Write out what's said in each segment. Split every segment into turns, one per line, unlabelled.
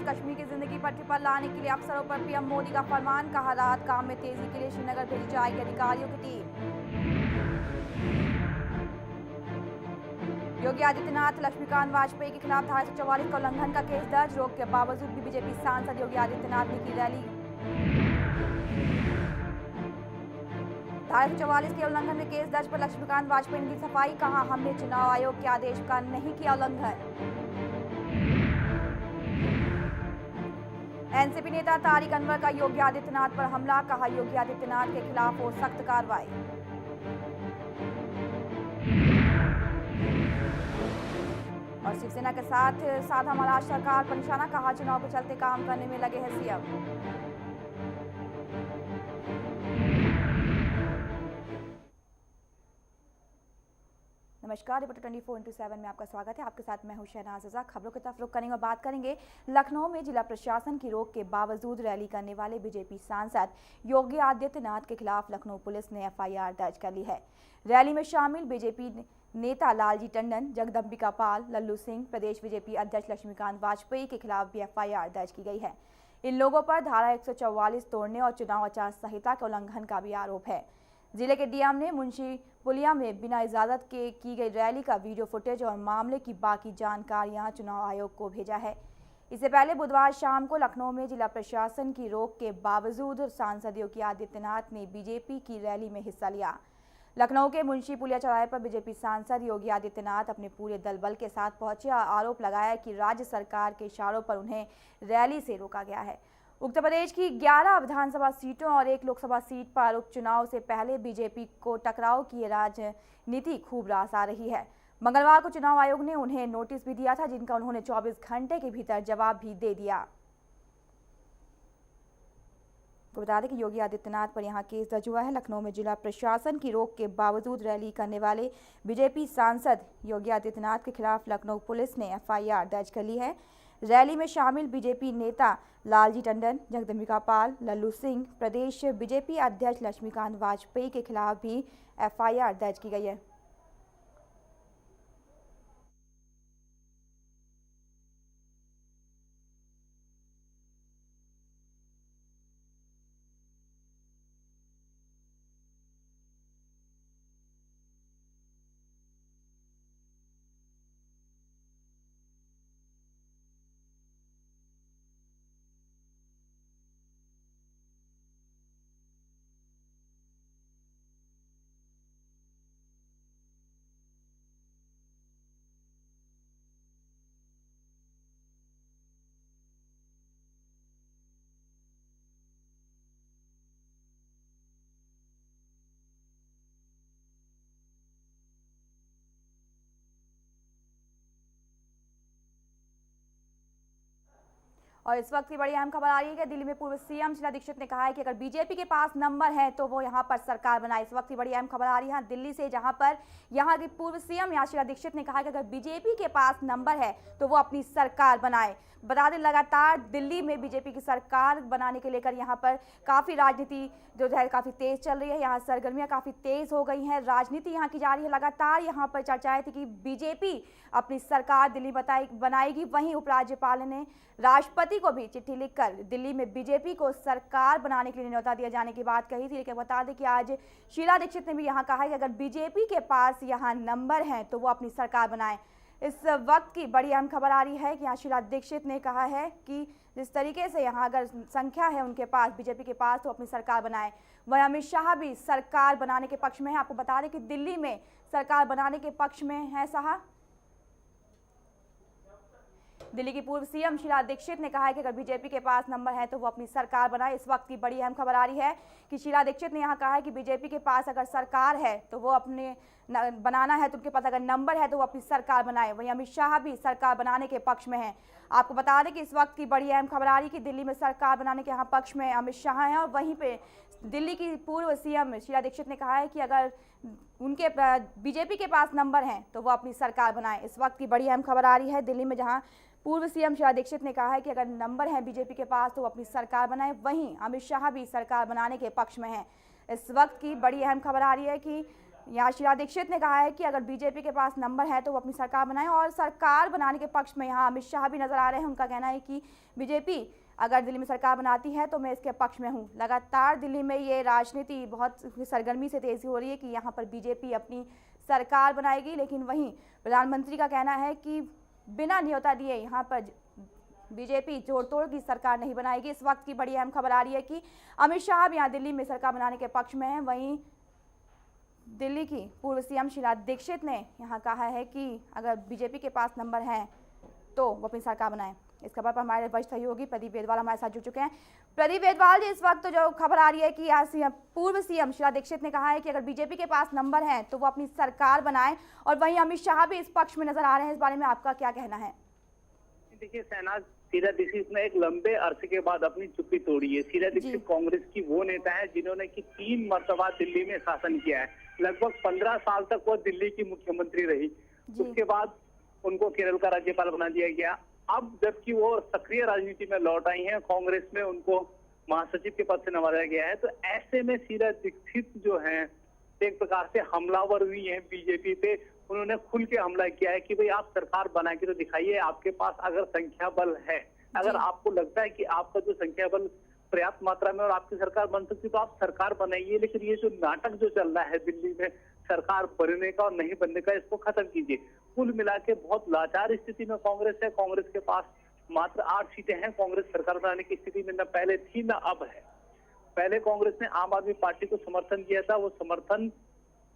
बाद कश्मीर की जिंदगी पटरी पर लाने के लिए अफसरों पर पीएम मोदी का फरमान, कहा राहत काम में तेजी के लिए श्रीनगर भेजी जाएगी अधिकारियों की टीम। योगी आदित्यनाथ लक्ष्मीकांत वाजपेयी के खिलाफ धारा 144 का उल्लंघन का केस दर्ज, रोक के बावजूद भी बीजेपी सांसद योगी आदित्यनाथ ने की रैली। धारा 144 के उल्लंघन में केस दर्ज पर लक्ष्मीकांत वाजपेयी ने की सफाई, कहा हमने चुनाव आयोग के आदेश का नहीं किया उल्लंघन। एनसीपी नेता तारिक अनवर का योगी आदित्यनाथ पर हमला, कहा योगी आदित्यनाथ के खिलाफ हो सख्त कार्रवाई। और शिवसेना के साथ साधा महाराष्ट्र सरकार पर निशाना, कहा चुनाव के चलते काम करने में लगे हैं सीएम। नमस्कार, रिपोर्टर 24x7 में आपका स्वागत है। आपके साथ मैं हूं शहनाज रजा। खबरों की तरफ रुख करेंगे और बात करेंगे लखनऊ में जिला प्रशासन की रोक के बावजूद रैली करने वाले बीजेपी सांसद योगी आदित्यनाथ के खिलाफ लखनऊ पुलिस ने एफआईआर दर्ज कर ली है। रैली में शामिल बीजेपी नेता लालजी टंडन, जगदम्बिका पाल, लल्लू सिंह, प्रदेश बीजेपी अध्यक्ष लक्ष्मीकांत वाजपेयी के खिलाफ भी एफआईआर दर्ज की गई है। इन लोगों पर धारा 144 तोड़ने और चुनाव आचार संहिता के उल्लंघन का भी आरोप है। जिले के डीएम ने मुंशी पुलिया में बिना इजाजत के की गई रैली का वीडियो फुटेज और मामले की बाकी जानकारियां चुनाव आयोग को भेजा है। इससे पहले बुधवार शाम को लखनऊ में जिला प्रशासन की रोक के बावजूद सांसद योगी आदित्यनाथ ने बीजेपी की रैली में हिस्सा लिया। लखनऊ के मुंशी पुलिया चौराहे पर बीजेपी सांसद योगी आदित्यनाथ अपने पूरे दल बल के साथ पहुंचे और आरोप लगाया कि राज्य सरकार के इशारों पर उन्हें रैली से रोका गया है। उत्तर प्रदेश की 11 विधानसभा सीटों और 1 लोकसभा सीट पर उपचुनाव से पहले बीजेपी को टकराव की राजनीति खूब रास आ रही है। मंगलवार को चुनाव आयोग ने उन्हें नोटिस भी दिया था, जिनका उन्होंने 24 घंटे के भीतर जवाब भी दे दिया। तो बता दें कि योगी आदित्यनाथ पर यहां केस दर्ज हुआ है। लखनऊ में जिला प्रशासन की रोक के बावजूद रैली करने वाले बीजेपी सांसद योगी आदित्यनाथ के खिलाफ लखनऊ पुलिस ने एफआईआर दर्ज कर ली है। रैली में शामिल बीजेपी नेता लालजी टंडन, जगदम्बिका पाल, लल्लू सिंह, प्रदेश बीजेपी अध्यक्ष लक्ष्मीकांत वाजपेयी के खिलाफ भी एफआईआर दर्ज की गई है। और इस वक्त की बड़ी अहम खबर आ रही है कि दिल्ली में पूर्व सीएम शीला दीक्षित ने कहा है कि अगर बीजेपी के पास नंबर है तो वो यहां पर सरकार बनाए। इस वक्त की बड़ी अहम खबर आ रही है दिल्ली से, जहां पर यहां की पूर्व सीएम शीला दीक्षित ने कहा कि अगर बीजेपी के पास नंबर है तो वो अपनी सरकार बनाए। बता दें, लगातार दिल्ली में बीजेपी की सरकार बनाने के लेकर यहाँ पर काफ़ी राजनीति जो है काफ़ी तेज़ चल रही है। यहाँ सरगर्मियाँ काफ़ी तेज़ हो गई हैं, राजनीति यहाँ की जा रही है। लगातार यहाँ पर चर्चाएं थी कि बीजेपी अपनी सरकार दिल्ली बनाएगी। वहीं उपराज्यपाल ने राष्ट्रपति को भी चिट्ठी लिखकर दिल्ली में बीजेपी को सरकार बनाने के लिए न्योता दिया जाने की बात कही थी। लेकिन बता दें कि आज शीला दीक्षित ने भी यहाँ कहा है कि अगर बीजेपी के पास यहाँ नंबर हैं तो वो अपनी सरकार बनाए। इस वक्त की बड़ी अहम खबर आ रही है कि यहाँ शीला दीक्षित ने कहा है कि जिस तरीके से यहाँ अगर संख्या है उनके पास, बीजेपी के पास, तो अपनी सरकार बनाए। वहीं अमित शाह भी सरकार बनाने के पक्ष में है। आपको बता दें कि दिल्ली में सरकार बनाने के पक्ष में है शाह। दिल्ली की पूर्व सीएम शीला दीक्षित ने कहा है कि अगर बीजेपी के पास नंबर है तो वो अपनी सरकार बनाए। इस वक्त की बड़ी अहम खबर आ रही है कि शीला दीक्षित ने यहाँ कहा है कि बीजेपी के पास अगर सरकार है तो वो अपने बनाना है तो उनके पास अगर नंबर है तो वो अपनी सरकार बनाए। वहीं अमित शाह भी सरकार बनाने के पक्ष में है। आपको बता दें कि इस वक्त की बड़ी अहम खबर आ रही है कि दिल्ली में सरकार बनाने के यहाँ पक्ष में अमित शाह हैं। और वहीं पे दिल्ली की पूर्व सीएम शीला दीक्षित ने कहा है कि अगर उनके बीजेपी के पास नंबर हैं तो वो अपनी सरकार बनाए। इस वक्त की बड़ी अहम खबर आ रही है दिल्ली में, जहाँ पूर्व सीएम शीला दीक्षित ने कहा है कि अगर नंबर है बीजेपी के पास तो वो अपनी सरकार बनाए। वहीं अमित शाह भी सरकार बनाने के पक्ष में है। इस वक्त की बड़ी अहम खबर आ रही है कि यहाँ शीला दीक्षित ने कहा है कि अगर बीजेपी के पास नंबर है तो वो अपनी सरकार बनाए और सरकार बनाने के पक्ष में यहाँ अमित शाह भी नजर आ रहे हैं। उनका कहना है कि बीजेपी अगर दिल्ली में सरकार बनाती है तो मैं इसके पक्ष में हूँ। लगातार दिल्ली में ये राजनीति बहुत सरगर्मी से तेजी हो रही है कि यहाँ पर बीजेपी अपनी सरकार बनाएगी, लेकिन वहीं प्रधानमंत्री का कहना है कि बिना न्योता दिए यहाँ पर बीजेपी जोड़ तोड़ की सरकार नहीं बनाएगी। इस वक्त की बड़ी अहम खबर आ रही है कि अमित शाह भी यहाँ दिल्ली में सरकार बनाने के पक्ष में है। वहीं दिल्ली की पूर्व सीएम शीला दीक्षित ने यहाँ कहा है कि अगर बीजेपी के पास नंबर है तो वो अपनी सरकार बनाए। इस खबर पर हमारे वरिष्ठ सहयोगी प्रदीप वेदवाल हमारे साथ जुड़ चुके हैं। प्रदीप वेदवाल जी, इस वक्त जो खबर आ रही है कि यहाँ पूर्व सीएम शीला दीक्षित ने कहा है कि अगर बीजेपी के पास नंबर है तो वो अपनी सरकार बनाए, और वहीं अमित शाह भी इस पक्ष में नजर आ रहे हैं। इस बारे में आपका क्या कहना है?
देखिए शहनाज, शीला दीक्षित ने एक लंबे अरसे के बाद अपनी चुप्पी तोड़ी है। शीला दीक्षित कांग्रेस की वो नेता है जिन्होंने कि 3 मर्तबा दिल्ली में शासन किया है। लगभग 15 साल तक वो दिल्ली की मुख्यमंत्री रही। उसके बाद उनको केरल का राज्यपाल बना दिया गया। अब जबकि वो सक्रिय राजनीति में लौट आई हैं, कांग्रेस में उनको महासचिव के पद से नवाजा गया है। तो ऐसे में शीला दीक्षित जो है एक प्रकार से हमलावर हुई है बीजेपी पे। उन्होंने खुल के हमला किया है कि भाई आप सरकार बना के तो दिखाइए, आपके पास अगर संख्या बल है, अगर आपको लगता है कि आपका जो संख्या बल पर्याप्त मात्रा में और आपकी सरकार बन सकती है तो आप सरकार बनाइए। लेकिन ये जो नाटक जो चल रहा है दिल्ली में सरकार बनने का और नहीं बनने का, इसको खत्म कीजिए। कुल मिला के बहुत लाचार स्थिति में कांग्रेस है। कांग्रेस के पास मात्र 8 सीटें हैं। कांग्रेस सरकार बनाने की स्थिति में न पहले थी न अब है। पहले कांग्रेस ने आम आदमी पार्टी को समर्थन किया था, वो समर्थन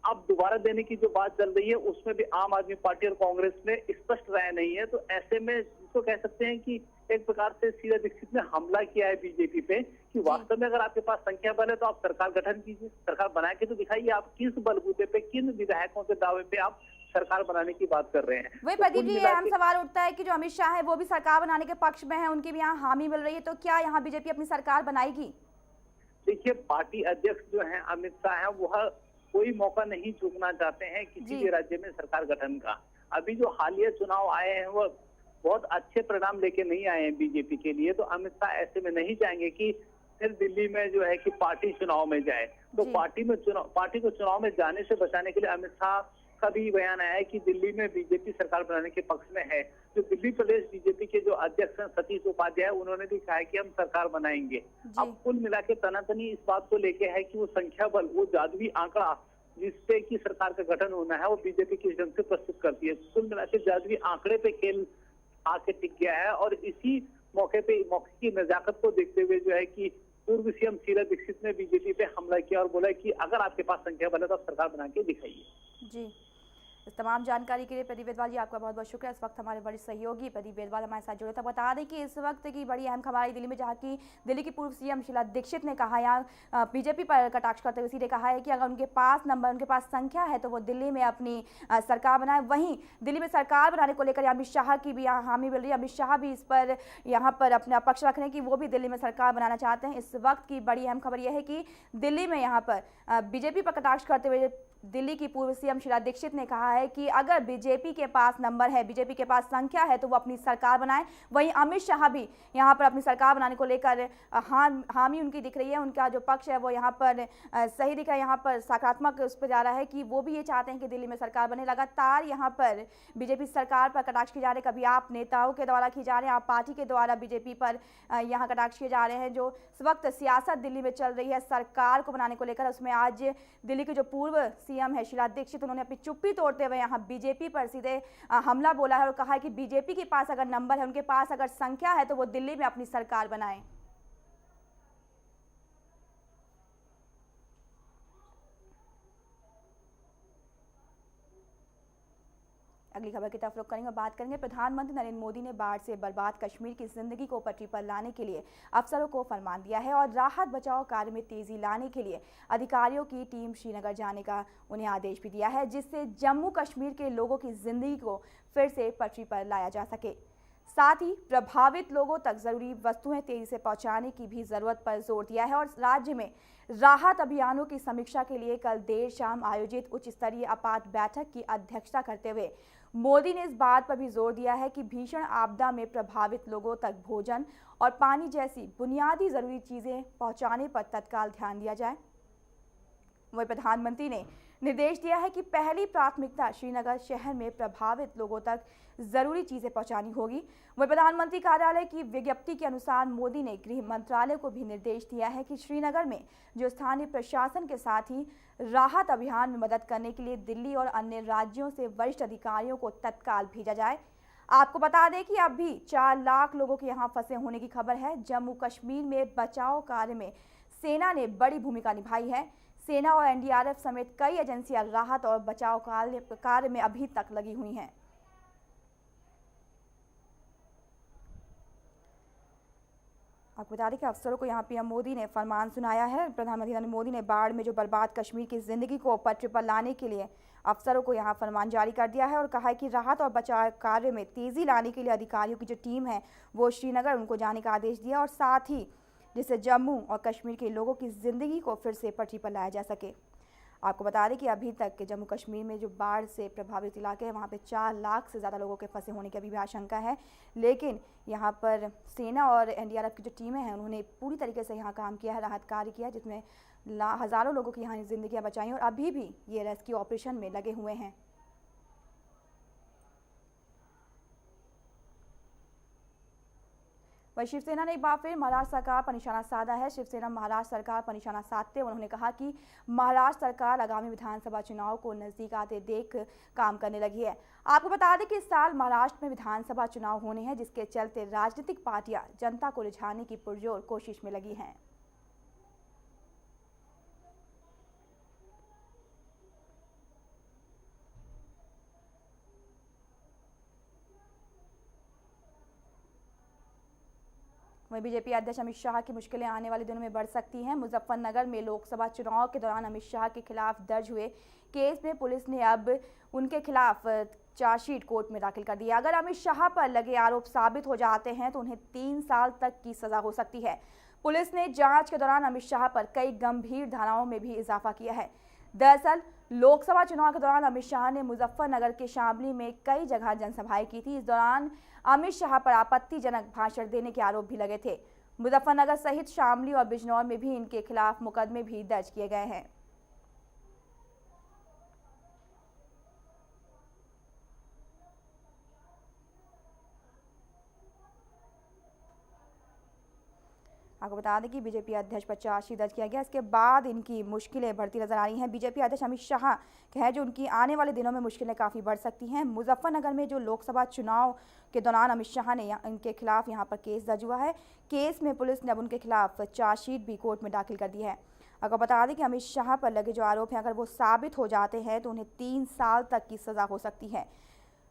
अब दोबारा देने की जो बात चल रही है उसमें भी आम आदमी पार्टी और कांग्रेस में स्पष्ट राय नहीं है। तो ऐसे में इसको कह सकते हैं कि एक प्रकार से शीला दीक्षित ने हमला किया है बीजेपी पे कि वास्तव में अगर आपके पास संख्या बल है तो आप सरकार गठन कीजिए, सरकार बना के तो दिखाइए। आप किस बलबूते पे, किन विधायकों के दावे पे आप सरकार बनाने की बात कर रहे हैं?
वही प्रदीप जी, अहम सवाल उठता है कि जो अमित शाह है वो भी सरकार बनाने के पक्ष में है, उनकी भी यहाँ हामी मिल रही है, तो क्या यहाँ बीजेपी अपनी सरकार बनाएगी?
देखिए, पार्टी अध्यक्ष जो है अमित शाह है, वह कोई मौका नहीं चूकना चाहते हैं किसी भी राज्य में सरकार गठन का। अभी जो हालिया चुनाव आए हैं वो बहुत अच्छे परिणाम लेके नहीं आए हैं बीजेपी के लिए। तो अमित शाह ऐसे में नहीं चाहेंगे कि फिर दिल्ली में जो है कि पार्टी चुनाव में जाए। तो पार्टी को चुनाव में जाने से बचाने के लिए अमित शाह का भी बयान आया है कि दिल्ली में बीजेपी सरकार बनाने के पक्ष में है। जो दिल्ली प्रदेश बीजेपी के जो अध्यक्ष हैं सतीश उपाध्याय, उन्होंने भी कहा है कि हम सरकार बनाएंगे। अब कुल मिला के तनातनी इस बात को लेके है कि वो संख्या बल, वो जादुई आंकड़ा जिससे कि सरकार का गठन होना है, वो बीजेपी किस ढंग से प्रस्तुत करती है। कुल मिला के जादुई आंकड़े पे खेल आके टिक गया है। और इसी मौके की नजाकत को देखते हुए जो है कि पूर्व सीएम शीला दीक्षित ने बीजेपी पे हमला किया और बोला कि अगर आपके पास संख्या बल है तो आप सरकार बना के दिखाइए।
जी, इस तमाम जानकारी के लिए प्रदीप वेदवाल जी आपका बहुत बहुत शुक्रिया। इस वक्त हमारे वरिष्ठ सहयोगी प्रदीप वेदवाल हमारे साथ जुड़े थे। बता दें कि इस वक्त की बड़ी अहम खबर आई दिल्ली में, जहां की दिल्ली की पूर्व सीएम शीला दीक्षित ने कहा, यहाँ बीजेपी पर कटाक्ष करते हुए सीधे कहा है कि अगर उनके पास नंबर, उनके पास संख्या है तो वो दिल्ली में अपनी सरकार बनाए। वहीं दिल्ली में सरकार बनाने को लेकर अमित शाह की भी यहाँ हामी मिल रही है। अमित शाह भी इस पर यहाँ पर अपना पक्ष रख रहे हैं कि वो भी दिल्ली में सरकार बनाना चाहते हैं। इस वक्त की बड़ी अहम खबर यह है कि दिल्ली में यहाँ पर बीजेपी पर कटाक्ष करते हुए दिल्ली की पूर्व सीएम शीला दीक्षित ने कहा है कि अगर बीजेपी के पास नंबर है, बीजेपी के पास संख्या है तो वो अपनी सरकार बनाए। वहीं अमित शाह भी यहाँ पर अपनी सरकार बनाने को लेकर हामी उनकी दिख रही है। उनका जो पक्ष है वो यहाँ पर सही दिख रहा है, यहाँ पर सकारात्मक उस पर जा रहा है कि वो भी ये चाहते हैं कि दिल्ली में सरकार बने। लगातार यहाँ पर बीजेपी सरकार पर कटाक्ष किए जा रहे हैं, कभी आप नेताओं के द्वारा किए जा रहे हैं, आप पार्टी के द्वारा बीजेपी पर यहाँ कटाक्ष किए जा रहे हैं। जो इस वक्त सियासत दिल्ली में चल रही है सरकार को बनाने को लेकर, उसमें आज दिल्ली के जो पूर्व सीएम है शीला दीक्षित, उन्होंने अपनी चुप्पी तोड़ते हुए यहाँ बीजेपी पर सीधे हमला बोला है और कहा है कि बीजेपी के पास अगर नंबर है, उनके पास अगर संख्या है तो वो दिल्ली में अपनी सरकार बनाए। अगली खबर की तरफ रुख करेंगे और बात करेंगे। प्रधानमंत्री नरेंद्र मोदी ने बाढ़ से बर्बाद कश्मीर की जिंदगी को पटरी पर लाने के लिए अफसरों को फरमान दिया है और राहत बचाव कार्य में तेजी लाने के लिए अधिकारियों की टीम श्रीनगर जाने का उन्हें आदेश भी दिया है, जिससे जम्मू कश्मीर के लोगों की जिंदगी को फिर से पटरी पर लाया जा सके। साथ ही प्रभावित लोगों तक जरूरी वस्तुएं तेजी से पहुंचाने की भी जरूरत पर जोर दिया है और राज्य में राहत अभियानों की समीक्षा के लिए कल देर शाम आयोजित उच्च स्तरीय आपात बैठक की अध्यक्षता करते हुए मोदी ने इस बात पर भी जोर दिया है कि भीषण आपदा में प्रभावित लोगों तक भोजन और पानी जैसी बुनियादी जरूरी चीजें पहुंचाने पर तत्काल ध्यान दिया जाए। वहीं प्रधानमंत्री ने निर्देश दिया है कि पहली प्राथमिकता श्रीनगर शहर में प्रभावित लोगों तक जरूरी चीजें पहुंचानी होगी। वहीं प्रधानमंत्री कार्यालय की विज्ञप्ति के अनुसार मोदी ने गृह मंत्रालय को भी निर्देश दिया है कि श्रीनगर में जो स्थानीय प्रशासन के साथ ही राहत अभियान में मदद करने के लिए दिल्ली और अन्य राज्यों से वरिष्ठ अधिकारियों को तत्काल भेजा जाए। आपको बता दें कि अभी 4 लाख लोगों के यहाँ फंसे होने की खबर है। जम्मू कश्मीर में बचाव कार्य में सेना ने बड़ी भूमिका निभाई है। सेना और एनडीआरएफ समेत कई एजेंसियां राहत और बचाव कार्य में अभी तक लगी हुई हैं। आपको बता दें कि अफसरों को यहाँ पीएम मोदी ने फरमान सुनाया है। प्रधानमंत्री नरेंद्र मोदी ने बाढ़ में जो बर्बाद कश्मीर की जिंदगी को पटरी पर लाने के लिए अफसरों को यहाँ फरमान जारी कर दिया है और कहा है कि राहत और बचाव कार्य में तेजी लाने के लिए अधिकारियों की जो टीम है वो श्रीनगर उनको जाने का आदेश दिया और साथ ही जिससे जम्मू और कश्मीर के लोगों की जिंदगी को फिर से पटरी पर लाया जा सके। आपको बता दें कि अभी तक के जम्मू कश्मीर में जो बाढ़ से प्रभावित इलाके हैं वहाँ पे 4 लाख से ज़्यादा लोगों के फंसे होने की अभी भी आशंका है, लेकिन यहाँ पर सेना और एनडीआरएफ की जो टीमें हैं उन्होंने पूरी तरीके से यहाँ काम किया है, राहत कार्य किया, जिसमें हज़ारों लोगों की यहाँ ज़िंदगियाँ बचाई और अभी भी ये रेस्क्यू ऑपरेशन में लगे हुए हैं। वही शिवसेना ने एक बार फिर महाराष्ट्र सरकार पर निशाना साधा है। शिवसेना महाराष्ट्र सरकार पर निशाना साधते हुए उन्होंने कहा कि महाराष्ट्र सरकार आगामी विधानसभा चुनाव को नजदीक आते देख काम करने लगी है। आपको बता दें कि इस साल महाराष्ट्र में विधानसभा चुनाव होने हैं, जिसके चलते राजनीतिक पार्टियां जनता को रिझाने की पुरजोर कोशिश में लगी हैं। वहीं बीजेपी अध्यक्ष अमित शाह की मुश्किलें आने वाले दिनों में बढ़ सकती हैं। मुजफ्फरनगर में लोकसभा चुनाव के दौरान अमित शाह के खिलाफ दर्ज हुए केस में पुलिस ने अब उनके खिलाफ चार्जशीट कोर्ट में दाखिल कर दी है। अगर अमित शाह पर लगे आरोप साबित हो जाते हैं तो उन्हें 3 साल तक की सजा हो सकती है। पुलिस ने जांच के दौरान अमित शाह पर कई गंभीर धाराओं में भी इजाफा किया है। दरअसल लोकसभा चुनाव के दौरान अमित शाह ने मुजफ्फरनगर के शामली में कई जगह जनसभाएं की थी। इस दौरान अमित शाह पर आपत्तिजनक भाषण देने के आरोप भी लगे थे। मुजफ्फरनगर सहित शामली और बिजनौर में भी इनके खिलाफ मुकदमे भी दर्ज किए गए हैं। आपको बता दें कि बीजेपी अध्यक्ष पर चार्जशीट दर्ज किया गया, इसके बाद इनकी मुश्किलें बढ़ती नजर आ रही हैं। बीजेपी अध्यक्ष अमित शाह कहे जो उनकी आने वाले दिनों में मुश्किलें काफ़ी बढ़ सकती हैं। मुजफ्फरनगर में जो लोकसभा चुनाव के दौरान अमित शाह ने इनके खिलाफ यहां पर केस दर्ज हुआ है। केस में पुलिस ने अब उनके खिलाफ चार्जशीट भी कोर्ट में दाखिल कर दी है। आपको बता दें कि अमित शाह पर लगे जो आरोप हैं अगर वो साबित हो जाते हैं तो उन्हें 3 साल तक की सज़ा हो सकती है।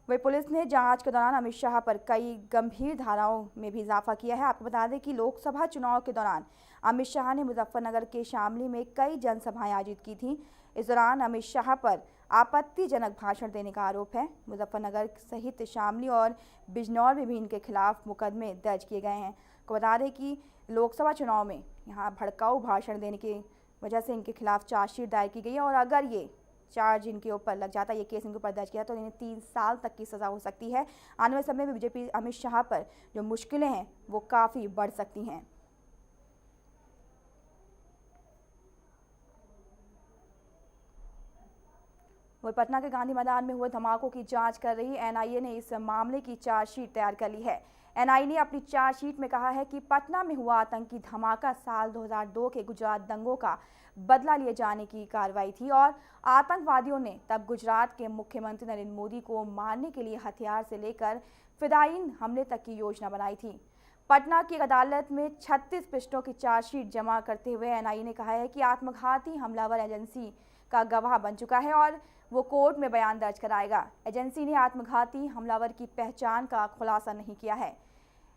वही पुलिस ने जांच के दौरान अमित शाह पर कई गंभीर धाराओं में भी इजाफा किया है। आपको बता दें कि लोकसभा चुनाव के दौरान अमित शाह ने मुजफ्फरनगर के शामली में कई जनसभाएं आयोजित की थी। इस दौरान अमित शाह पर आपत्तिजनक भाषण देने का आरोप है। मुजफ्फरनगर सहित शामली और बिजनौर में भी इनके खिलाफ मुकदमे दर्ज किए गए हैं। आपको बता दें कि लोकसभा चुनाव में यहाँ भड़काऊ भाषण देने की वजह से इनके खिलाफ चार्जशीट दायर की गई है और अगर ये चार्ज इनके ऊपर लग जाता है, ये केस इनके ऊपर दर्ज किया तो इन्हें 3 साल तक की सज़ा हो सकती है। आने वाले समय में बीजेपी अमित शाह पर जो मुश्किलें हैं वो काफ़ी बढ़ सकती हैं। वही पटना के गांधी मैदान में हुए धमाकों की जांच कर रही एनआईए ने इस मामले की चार्जशीट तैयार कर ली है। एनआईए ने अपनी चार्जशीट में कहा है कि पटना में हुआ आतंकी धमाका साल 2002 के गुजरात दंगों का बदला लिए जाने की कार्रवाई थी और आतंकवादियों ने तब गुजरात के मुख्यमंत्री नरेंद्र मोदी को मारने के लिए हथियार से लेकर फिदायीन हमले तक की योजना बनाई थी। पटना की अदालत में 36 पृष्ठों की चार्जशीट जमा करते हुए एनआईए ने कहा है कि आत्मघाती हमलावर एजेंसी का गवाह बन चुका है और वो कोर्ट में बयान दर्ज कराएगा। एजेंसी ने आत्मघाती हमलावर की पहचान का खुलासा नहीं किया है।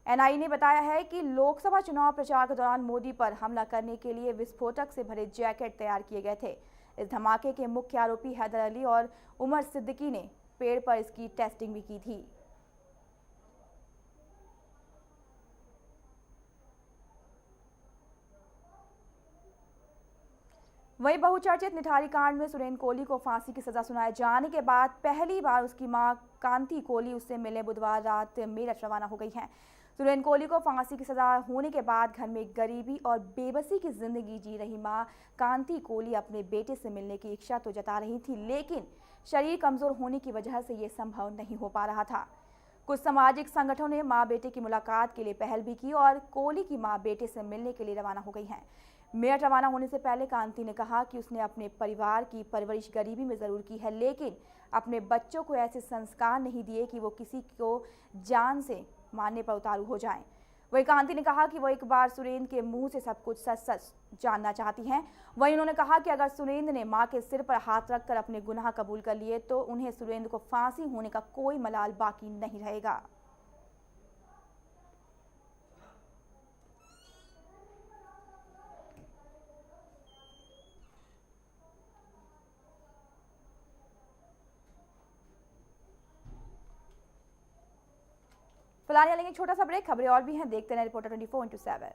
एनआईए ने बताया है कि लोकसभा चुनाव प्रचार के दौरान मोदी पर हमला करने के लिए विस्फोटक से भरे जैकेट तैयार किए गए थे। इस धमाके के मुख्य आरोपी हैदर अली और उमर सिद्दीकी ने पेड़ पर इसकी टेस्टिंग भी की थी। वहीं बहुचर्चित निठारी कांड में सुरेन कोहली को फांसी की सजा सुनाए जाने के बाद पहली बार उसकी मां कांति कोहली उससे मिलने बुधवार रात मेरठ रवाना हो गई हैं। सुरेंद्र कोहली को फांसी की सजा होने के बाद घर में गरीबी और बेबसी की जिंदगी जी रही मां कांति कोहली अपने बेटे से मिलने की इच्छा तो जता रही थी, लेकिन शरीर कमजोर होने की वजह से ये संभव नहीं हो पा रहा था। कुछ सामाजिक संगठनों ने मां बेटे की मुलाकात के लिए पहल भी की और कोहली की मां बेटे से मिलने के लिए रवाना हो गई हैं। मेरठ रवाना होने से पहले कांति ने कहा कि उसने अपने परिवार की परवरिश गरीबी में जरूर की है, लेकिन अपने बच्चों को ऐसे संस्कार नहीं दिए कि वो किसी को जान से मारने पर उतारू हो जाएं। वहीं कांति ने कहा कि वो एक बार सुरेंद्र के मुंह से सब कुछ सच सच जानना चाहती हैं। वहीं उन्होंने कहा कि अगर सुरेंद्र ने मां के सिर पर हाथ रखकर अपने गुनाह कबूल कर लिए तो उन्हें सुरेंद्र को फांसी होने का कोई मलाल बाकी नहीं रहेगा। फिलहाल यहाँ लेंगे छोटा सा ब्रेक। खबरें और भी हैं, देखते हैं रिपोर्टर 24/7।